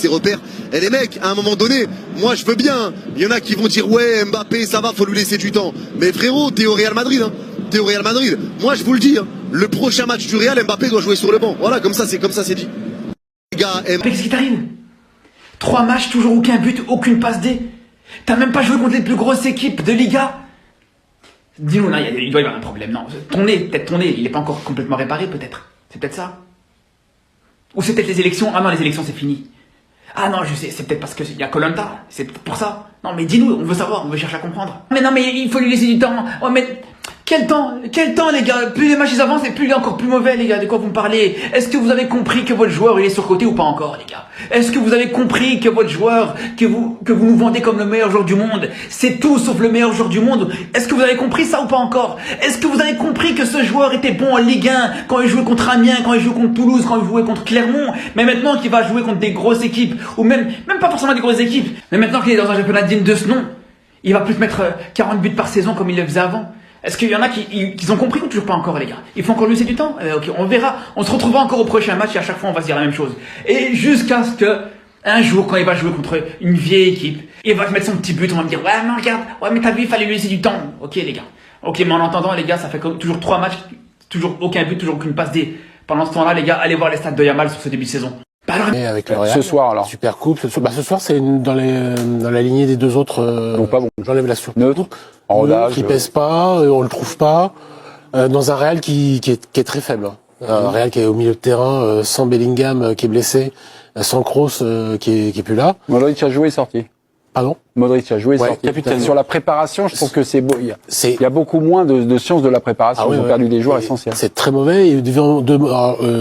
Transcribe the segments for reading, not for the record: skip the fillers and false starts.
Ses repères. Et les mecs, à un moment donné, moi je veux bien. Il y en a qui vont dire ouais Mbappé ça va, faut lui laisser du temps. Mais frérot, t'es au Real Madrid, hein. T'es au Real Madrid. Moi je vous le dis, hein. Le prochain match du Real, Mbappé doit jouer sur le banc. Voilà, comme ça c'est dit. Les gars, qu'est-ce qui t'arrive? 3 matchs, toujours aucun but, aucune passe D. T'as même pas joué contre les plus grosses équipes de Liga. Dis-nous, il doit y avoir un problème. Non, peut-être ton nez, il est pas encore complètement réparé, peut-être. C'est peut-être ça. Ou c'est peut-être les élections. Ah non, les élections c'est fini. Ah non, je sais, c'est peut-être parce qu'il y a Koh-Lanta, c'est pour ça. Non mais dis-nous, on veut savoir, on veut chercher à comprendre. Mais non mais il faut lui laisser du temps. Oh mais quel temps les gars? Plus les matchs ils avancent et plus il est encore plus mauvais les gars, de quoi vous me parlez? Est-ce que vous avez compris que votre joueur il est surcoté ou pas encore les gars? Est-ce que vous avez compris que votre joueur, que vous nous vendez comme le meilleur joueur du monde, c'est tout sauf le meilleur joueur du monde? Est-ce que vous avez compris ça ou pas encore? Est-ce que vous avez compris que ce joueur était bon en Ligue 1 quand il jouait contre Amiens, quand il jouait contre Toulouse, quand il jouait contre Clermont, mais maintenant qu'il va jouer contre des grosses équipes, ou même pas forcément des grosses équipes, mais maintenant qu'il est dans un championnat digne de ce nom, il va plus mettre 40 buts par saison comme il le faisait avant? Est-ce qu'il y en a qui ont compris ou toujours pas encore les gars? Il faut encore lui laisser du temps? Ok, on verra. On se retrouvera encore au prochain match et à chaque fois on va se dire la même chose. Et jusqu'à ce que, un jour, quand il va jouer contre une vieille équipe, il va se mettre son petit but, on va me dire, ouais, mais regarde, ouais, mais t'as vu, il fallait lui laisser du temps. Ok les gars. Ok, mais en entendant les gars, ça fait toujours 3 matchs, toujours aucun but, toujours aucune passe D. Pendant ce temps-là, les gars, allez voir les stats de Yamal sur ce début de saison. Et avec le Real, ce soir alors. Super Coupe. Ce soir c'est dans la lignée des deux autres. Donc pas bon. J'enlève la Super Neutre. Coupe. En rodage. Qui pèse pas, on le trouve pas. Dans un Real qui est très faible. Un Real qui est au milieu de terrain, sans Bellingham qui est blessé, sans Kroos qui est plus là. Modric a joué et sorti. Pardon? Modric a joué et Ouais, sorti. capitaine. Sur la préparation, je trouve que c'est beau. Il y a beaucoup moins de science de la préparation. Ils ont perdu des joueurs essentiels. C'est très mauvais.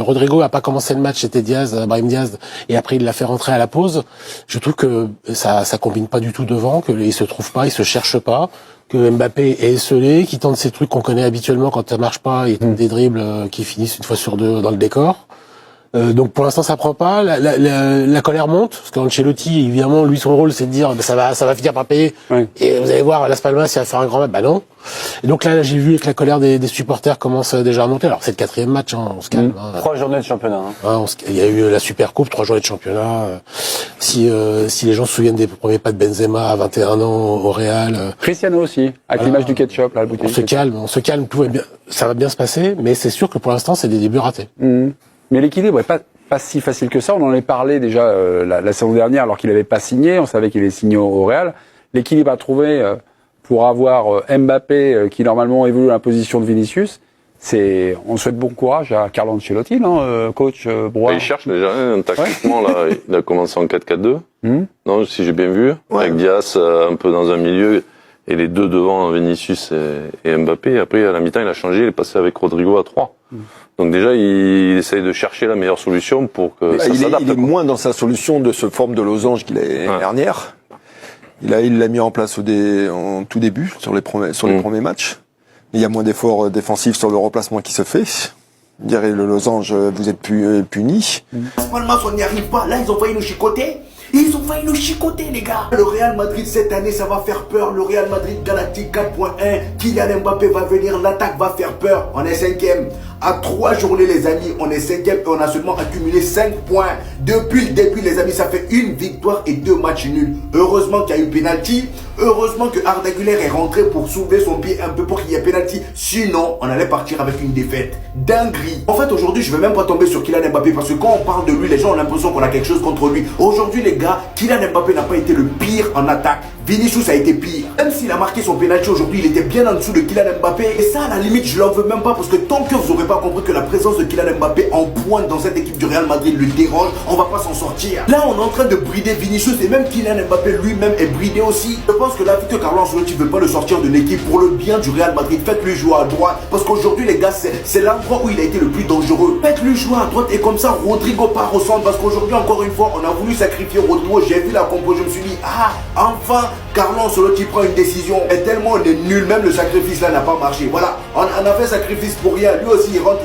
Rodrigo a pas commencé le match, c'était Brahim Diaz, et après il l'a fait rentrer à la pause. Je trouve que ça combine pas du tout devant, que il se trouve pas, il se cherche pas, que Mbappé est esselé, qui tente ces trucs qu'on connaît habituellement quand ça marche pas, il tente des dribbles qui finissent une fois sur deux dans le décor. Donc pour l'instant ça prend pas, la colère monte parce qu'Ancelotti évidemment lui son rôle c'est de dire ça va finir par payer, et vous allez voir Las Palmas il va faire un grand match, bah non. Et donc là j'ai vu que la colère des supporters commence déjà à monter. Alors c'est le 4e match, hein, on se calme. 3 journées de championnat. Il y a eu la Super Coupe, 3 journées de championnat. Si les gens se souviennent des premiers pas de Benzema à 21 ans au Real. Cristiano aussi, avec l'image du ketchup, là, la bouteille. On se calme, tout va bien, ça va bien se passer, mais c'est sûr que pour l'instant c'est des débuts ratés. Mais l'équilibre est pas si facile que ça. On en avait parlé déjà la saison dernière, alors qu'il n'avait pas signé. On savait qu'il est signé au Real. L'équilibre à trouver pour avoir Mbappé qui normalement évolue dans la position de Vinicius, on souhaite bon courage à Carlo Ancelotti, non, coach Broye. Il cherche déjà tactiquement là. Il a commencé en 4-4-2. Non, si j'ai bien vu, avec Diaz un peu dans un milieu et les deux devant, Vinicius et Mbappé. Après à la mi-temps, il a changé. Il est passé avec Rodrigo à 3. Donc déjà, il essaye de chercher la meilleure solution pour que ça s'adapte. Il est moins dans sa solution de ce forme de losange qu'il a l'année dernière. Il l'a mis en place en tout début, sur les premiers matchs. Il y a moins d'efforts défensifs sur le remplacement qui se fait. Dirait le losange, vous êtes punis. Palmas, on n'y arrive pas. Là, ils ont failli nous chicoter. Ils ont failli nous chicoter, les gars. Le Real Madrid, cette année, ça va faire peur. Le Real Madrid Galactique 4.1. Kylian Mbappé va venir. L'attaque va faire peur. On est 5e. À 3 journées, les amis, on est 5e et on a seulement accumulé 5 points. Depuis le début, les amis, ça fait 1 victoire et 2 matchs nuls. Heureusement qu'il y a eu penalty. Heureusement que Arda Güler est rentré pour soulever son pied un peu pour qu'il y ait penalty. Sinon, on allait partir avec une défaite. Dinguerie. En fait, aujourd'hui, je ne vais même pas tomber sur Kylian Mbappé parce que quand on parle de lui, les gens ont l'impression qu'on a quelque chose contre lui. Aujourd'hui, les gars, Kylian Mbappé n'a pas été le pire en attaque. Vinicius a été pire. Même s'il a marqué son penalty aujourd'hui, il était bien en dessous de Kylian Mbappé. Et ça, à la limite, je l'en veux même pas parce que tant que vous n'aurez pas compris que la présence de Kylian Mbappé en pointe dans cette équipe du Real Madrid le dérange, on va pas s'en sortir. Là, on est en train de brider Vinicius et même Kylian Mbappé lui-même est bridé aussi. Je pense que là, vu que Carlo Ancelotti ne veut pas le sortir de l'équipe pour le bien du Real Madrid, faites-lui jouer à droite. Parce qu'aujourd'hui, les gars, c'est l'endroit où il a été le plus dangereux. Faites-lui jouer à droite et comme ça, Rodrigo part au centre. Parce qu'aujourd'hui, encore une fois, on a voulu sacrifier Rodrigo. J'ai vu la compo, je me suis dit, enfin, Carlo Ancelotti prend une décision. Et tellement on est nul, même le sacrifice là n'a pas marché. Voilà. On a fait sacrifice pour rien. Lui aussi, il rentre,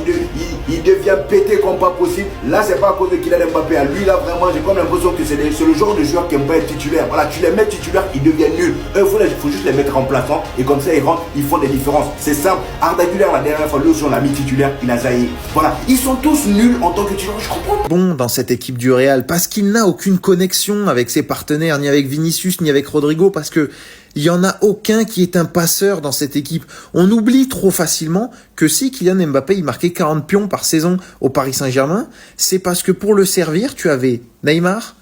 il devient pété comme pas possible. Là, c'est pas à cause de Kylian Mbappé. Lui, là, vraiment, j'ai comme l'impression que c'est le genre de joueur qui aime pas être titulaire. Voilà, tu les mets titulaires, ils deviennent nuls. Il faut juste les mettre remplaçants. Et comme ça, ils rentrent, ils font des différences. C'est simple. Arda Güler, la dernière fois, lui aussi, on l'a mis titulaire, il a zaillé. Voilà, ils sont tous nuls en tant que titulaire. Je comprends. Bon, dans cette équipe du Real, parce qu'il n'a aucune connexion avec ses partenaires, ni avec Vinicius, ni avec Rodrigo, parce que il y en a aucun qui est un passeur dans cette équipe. On oublie trop facilement que si Kylian Mbappé il marquait 40 pions par saison au Paris Saint-Germain, c'est parce que pour le servir, tu avais Neymar,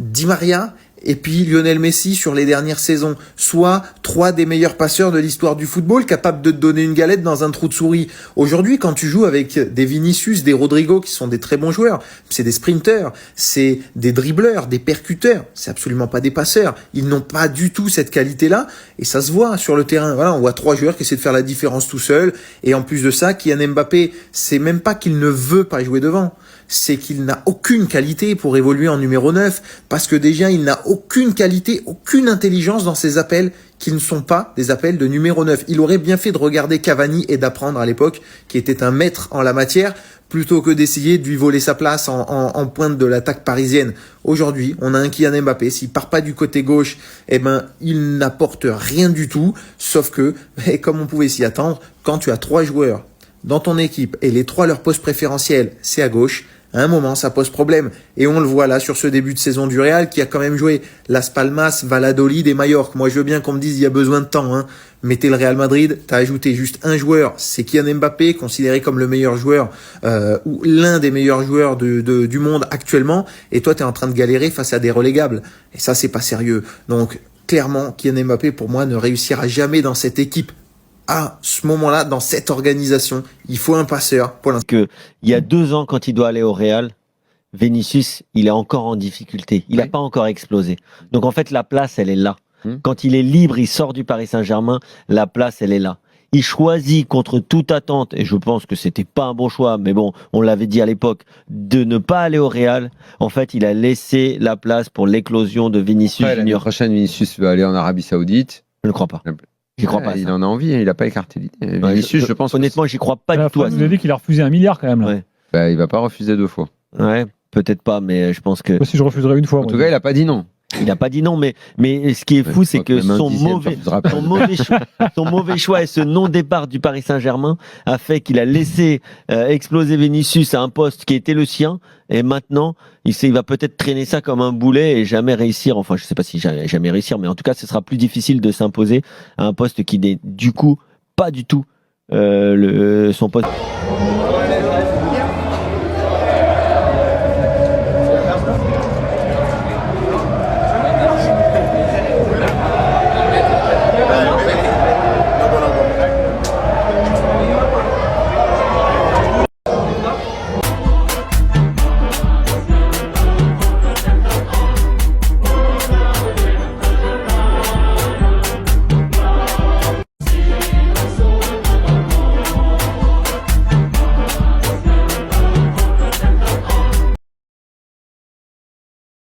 Di Maria et puis Lionel Messi sur les dernières saisons, soit 3 des meilleurs passeurs de l'histoire du football, capables de te donner une galette dans un trou de souris. Aujourd'hui, quand tu joues avec des Vinicius, des Rodrigo, qui sont des très bons joueurs, c'est des sprinteurs, c'est des dribbleurs, des percuteurs, c'est absolument pas des passeurs. Ils n'ont pas du tout cette qualité-là, et ça se voit sur le terrain. Voilà, on voit 3 joueurs qui essaient de faire la différence tout seuls, et en plus de ça, Kylian Mbappé, c'est même pas qu'il ne veut pas jouer devant, c'est qu'il n'a aucune qualité pour évoluer en numéro 9, parce que déjà, il n'a aucune qualité, aucune intelligence dans ses appels qui ne sont pas des appels de numéro 9. Il aurait bien fait de regarder Cavani et d'apprendre à l'époque, qui était un maître en la matière, plutôt que d'essayer de lui voler sa place en pointe de l'attaque parisienne. Aujourd'hui, on a un Kylian Mbappé, s'il part pas du côté gauche, eh ben, il n'apporte rien du tout, sauf que, comme on pouvait s'y attendre, quand tu as 3 joueurs dans ton équipe et les 3 leur poste préférentiel, c'est à gauche, à un moment, ça pose problème. Et on le voit là sur ce début de saison du Real qui a quand même joué Las Palmas, Valladolid et Majorque. Moi, je veux bien qu'on me dise il y a besoin de temps. Hein. Mais t'es le Real Madrid, t'as ajouté juste un joueur, c'est Kylian Mbappé, considéré comme le meilleur joueur ou l'un des meilleurs joueurs du monde actuellement. Et toi, t'es en train de galérer face à des relégables. Et ça, c'est pas sérieux. Donc, clairement, Kylian Mbappé, pour moi, ne réussira jamais dans cette équipe. À ce moment-là, dans cette organisation, il faut un passeur pour l'instant. Que il y a 2 ans, quand il doit aller au Real, Vinicius, il est encore en difficulté. Il n'a pas encore explosé. Donc en fait, la place, elle est là. Quand il est libre, il sort du Paris Saint-Germain, la place, elle est là. Il choisit contre toute attente, et je pense que c'était pas un bon choix, mais bon, on l'avait dit à l'époque, de ne pas aller au Real. En fait, il a laissé la place pour l'éclosion de Vinicius L'année Junior. prochaine, Vinicius va aller en Arabie Saoudite. Je ne crois pas. J'y crois pas. Il en a envie, il n'a pas écarté l'idée. Vinicius, je pense. Honnêtement, j'y crois pas du tout. Vous avez dit qu'il a refusé 1 milliard quand même. Là. Ouais. Bah, il va pas refuser 2 fois. Ouais, peut-être pas, mais je pense que. Moi, si je refuserais une fois. En tout cas, il a pas dit non. Il n'a pas dit non, mais ce qui est fou, c'est que son mauvais choix et ce non-départ du Paris Saint-Germain a fait qu'il a laissé exploser Vinicius à un poste qui était le sien, et maintenant, il va peut-être traîner ça comme un boulet et jamais réussir, enfin je ne sais pas si jamais réussir, mais en tout cas, ce sera plus difficile de s'imposer à un poste qui n'est du coup pas du tout son poste.